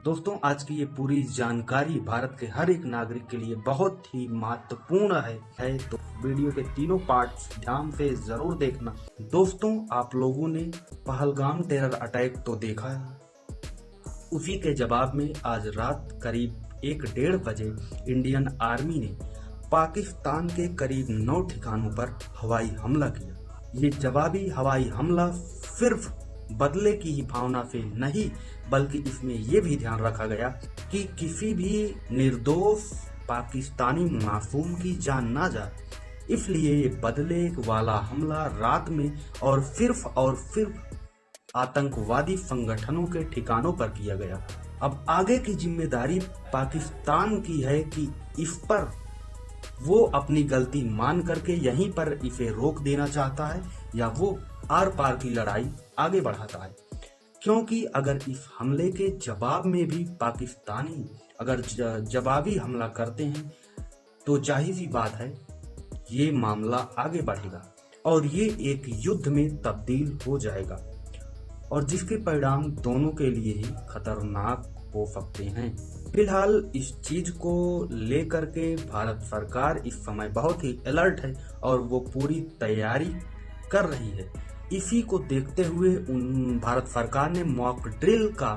दोस्तों, आज की ये पूरी जानकारी भारत के हर एक नागरिक के लिए बहुत ही महत्वपूर्ण है तो वीडियो के तीनों पार्ट्स ध्यान से जरूर देखना। दोस्तों, आप लोगों ने पहलगाम टेरर अटैक तो देखा है। उसी के जवाब में आज रात करीब 1:30 बजे इंडियन आर्मी ने पाकिस्तान के करीब 9 ठिकानों पर हवाई हमला किया। ये जवाबी हवाई हमला सिर्फ बदले की ही भावना से नहीं, बल्कि इसमें यह भी ध्यान रखा गया कि किसी भी निर्दोष पाकिस्तानी मासूम की जान ना जाए। इसलिए ये बदले वाला हमला रात में और सिर्फ आतंकवादी संगठनों के ठिकानों पर किया गया। अब आगे की जिम्मेदारी पाकिस्तान की है कि इस पर वो अपनी गलती मान करके यहीं पर इसे रोक देना चाहता है या वो आर पार की लड़ाई आगे बढ़ाता है। क्योंकि अगर इस हमले के जवाब में भी पाकिस्तानी अगर जवाबी हमला करते हैं तो जाहिर सी बात है ये मामला आगे बढ़ेगा और ये एक युद्ध में तब्दील हो जाएगा और जिसके परिणाम दोनों के लिए ही खतरनाक हो सकते हैं। फिलहाल इस चीज को लेकर के भारत सरकार इस समय बहुत ही अलर्ट है और वो पूरी तैयारी कर रही है। इसी को देखते हुए भारत सरकार ने मॉक ड्रिल का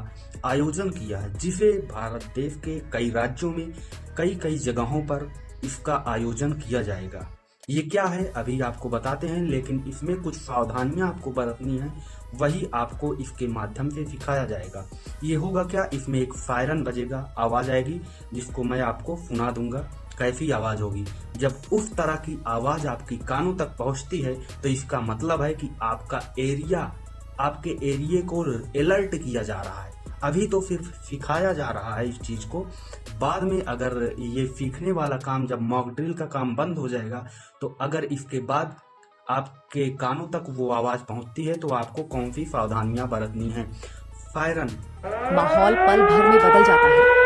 आयोजन किया है, जिसे भारत देश के कई राज्यों में कई जगहों पर इसका आयोजन किया जाएगा। ये क्या है अभी आपको बताते हैं, लेकिन इसमें कुछ सावधानियां आपको बरतनी है, वही आपको इसके माध्यम से सिखाया जाएगा। ये होगा क्या, इसमें एक सायरन बजेगा, आवाज आएगी जिसको मैं आपको सुना दूंगा। कैसी आवाज होगी? जब उस तरह की आवाज आपकी कानों तक पहुंचती है तो इसका मतलब है कि आपके एरिया को अलर्ट किया जा रहा है। अभी तो सिर्फ सिखाया जा रहा है इस चीज को। बाद में अगर ये सीखने वाला काम, जब मॉक ड्रिल का काम बंद हो जाएगा, तो अगर इसके बाद आपके कानों तक वो आवाज पहुंचती है तो आपको कौन सी सावधानियां बरतनी है। सायरन, माहौल पल भर में बदल जाता है।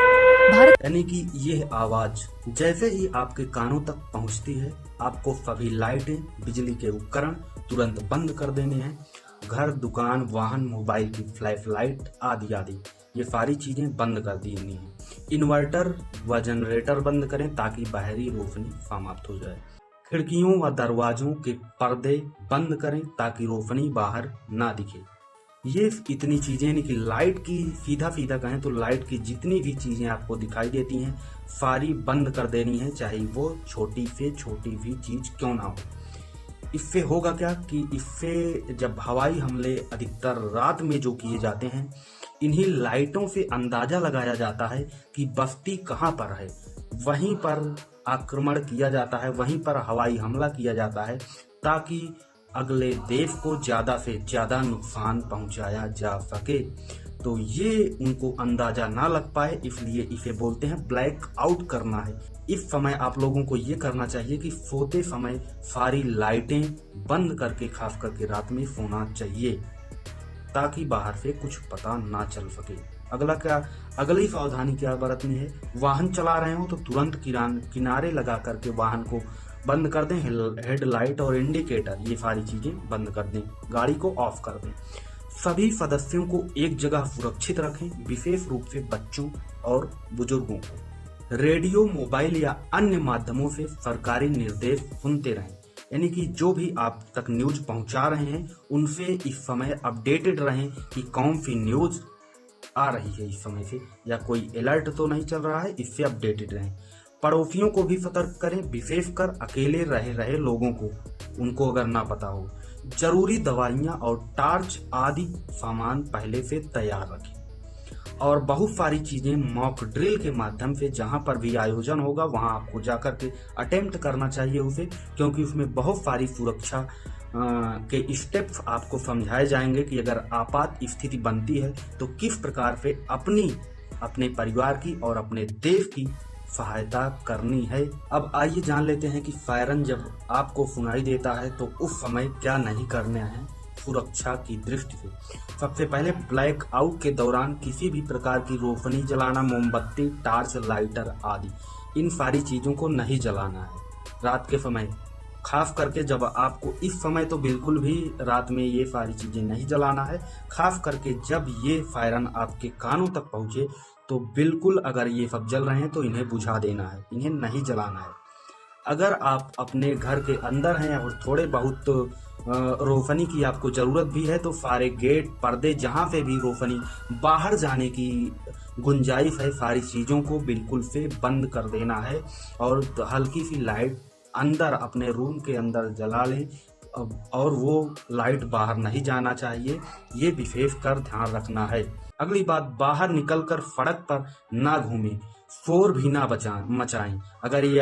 भारत यानी कि यह आवाज जैसे ही आपके कानों तक पहुंचती है, आपको सभी लाइटें, बिजली के उपकरण तुरंत बंद कर देने हैं। घर, दुकान, वाहन, मोबाइल की फ्लैश लाइट आदि ये सारी चीजें बंद कर देनी है। इन्वर्टर व जनरेटर बंद करें ताकि बाहरी रोशनी समाप्त हो जाए। खिड़कियों व दरवाजों के पर्दे बंद करें ताकि रोशनी बाहर ना दिखे। ये इतनी चीजें नहीं कि लाइट की सीधा कहें तो लाइट की जितनी भी चीजें आपको दिखाई देती हैं सारी बंद कर देनी है, चाहे वो छोटी से छोटी भी चीज क्यों ना हो। इससे होगा क्या कि इससे जब हवाई हमले अधिकतर रात में जो किए जाते हैं, इन्हीं लाइटों से अंदाजा लगाया जाता है कि बस्ती कहाँ पर है, वहीं पर आक्रमण किया जाता है, वहीं पर हवाई हमला किया जाता है ताकि अगले देश को ज्यादा से ज्यादा नुकसान पहुंचाया जा सके। तो ये उनको अंदाजा ना लग पाए, इसलिए इसे बोलते हैं ब्लैक आउट करना है। इस समय आप लोगों को ये करना चाहिए कि सोते समय सारी लाइटें बंद करके, खास करके रात में सोना चाहिए ताकि बाहर से कुछ पता ना चल सके। अगली सावधानी क्या बरतनी है, वाहन चला रहे हो तो तुरंत किनारे लगा करके वाहन को बंद कर दें। हेडलाइट और इंडिकेटर ये सारी चीजें बंद कर दें, गाड़ी को ऑफ कर दें। सभी सदस्यों को एक जगह सुरक्षित रखें, विशेष रूप से बच्चों और बुजुर्गों को। रेडियो, मोबाइल या अन्य माध्यमों से सरकारी निर्देश सुनते रहें, यानी कि जो भी आप तक न्यूज पहुंचा रहे हैं उनसे इस समय अपडेटेड रहें कि कौन सी न्यूज आ रही है इस समय से, या कोई अलर्ट तो नहीं चल रहा है, इससे अपडेटेड रहें। पड़ोसियों को भी सतर्क करें, विशेषकर अकेले रहे लोगों को, उनको अगर ना पता हो। जरूरी दवाइयां और टार्च आदि सामान पहले से तैयार रखें। और बहुत सारी चीजें मॉक ड्रिल के माध्यम से जहां पर भी आयोजन होगा वहां आपको जाकर के अटेम्प्ट करना चाहिए उसे, क्योंकि उसमें बहुत सारी सुरक्षा के स्टेप्स आपको समझाए जाएंगे कि अगर आपात स्थिति बनती है तो किस प्रकार से अपने परिवार की और अपने देश की सहायता करनी है। अब आइए जान लेते हैं कि सायरन जब आपको सुनाई देता है तो उस समय क्या नहीं करना है सुरक्षा की दृष्टि से। सबसे पहले ब्लैक आउट के दौरान किसी भी प्रकार की रोशनी जलाना, मोमबत्ती, टार्च, लाइटर आदि इन सारी चीजों को नहीं जलाना है रात के समय। खास करके जब आपको इस समय तो बिल्कुल भी रात में ये सारी चीजें नहीं जलाना है। खास करके जब ये सायरन आपके कानों तक पहुंचे तो बिल्कुल अगर ये सब जल रहे हैं तो इन्हें बुझा देना है, इन्हें नहीं जलाना है। अगर आप अपने घर के अंदर हैं और थोड़े बहुत रोशनी की आपको ज़रूरत भी है तो सारे गेट पर्दे जहाँ पे भी रोशनी बाहर जाने की गुंजाइश है सारी चीज़ों को बिल्कुल से बंद कर देना है और हल्की सी लाइट अंदर अपने रूम के अंदर जला लें और वो लाइट बाहर नहीं जाना चाहिए, ये विशेष कर ध्यान रखना है। अगली बात, बाहर निकलकर सड़क पर ना घूमें, शोर भी ना मचाएं। अगर ये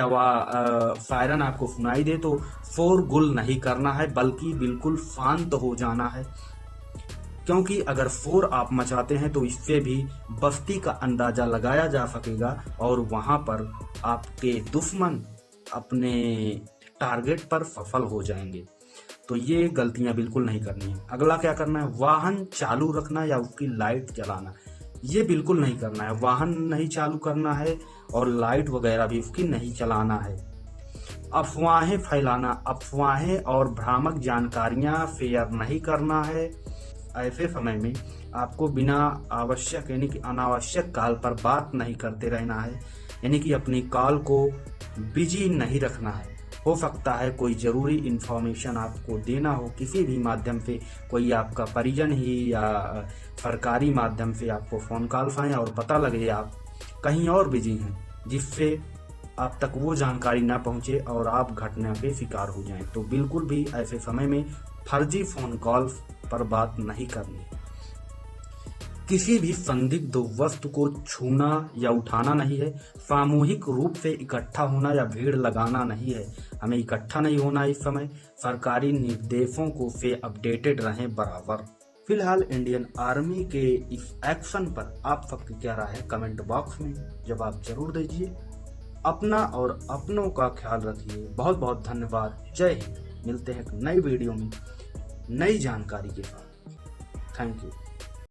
सायरन आपको सुनाई दे तो शोरगुल नहीं करना है बल्कि बिल्कुल शांत हो जाना है, क्योंकि अगर शोर आप मचाते हैं तो इससे भी बस्ती का अंदाजा लगाया जा सकेगा और वहां पर आपके दुश्मन अपने टारगेट पर सफल हो जाएंगे। तो ये गलतियां बिल्कुल नहीं करनी है। अगला क्या करना है, वाहन चालू रखना या उसकी लाइट जलाना, ये बिल्कुल नहीं करना है। वाहन नहीं चालू करना है और लाइट वगैरह भी उसकी नहीं चलाना है। अफवाहें फैलाना, अफवाहें और भ्रामक जानकारियां शेयर नहीं करना है। ऐसे समय में आपको बिना आवश्यक यानी कि अनावश्यक कॉल पर बात नहीं करते रहना है, यानी कि अपनी कॉल को बिजी नहीं रखना है। हो सकता है कोई ज़रूरी इन्फॉर्मेशन आपको देना हो किसी भी माध्यम से, कोई आपका परिजन ही या सरकारी माध्यम से आपको फ़ोन कॉल्स आए और पता लगे आप कहीं और बिजी हैं, जिससे आप तक वो जानकारी ना पहुंचे और आप घटना के शिकार हो जाएं। तो बिल्कुल भी ऐसे समय में फर्जी फ़ोन कॉल पर बात नहीं करनी। किसी भी संदिग्ध वस्तु को छूना या उठाना नहीं है। सामूहिक रूप से इकट्ठा होना या भीड़ लगाना नहीं है। हमें इकट्ठा नहीं होना इस समय। सरकारी निर्देशों को से अपडेटेड रहें बराबर। फिलहाल इंडियन आर्मी के इस एक्शन पर आप सबकी क्या राय है, कमेंट बॉक्स में जवाब जरूर दीजिए। अपना और अपनों का ख्याल रखिए। बहुत बहुत धन्यवाद। जय हिंद। मिलते हैं एक नई वीडियो में नई जानकारी के साथ। Thank you.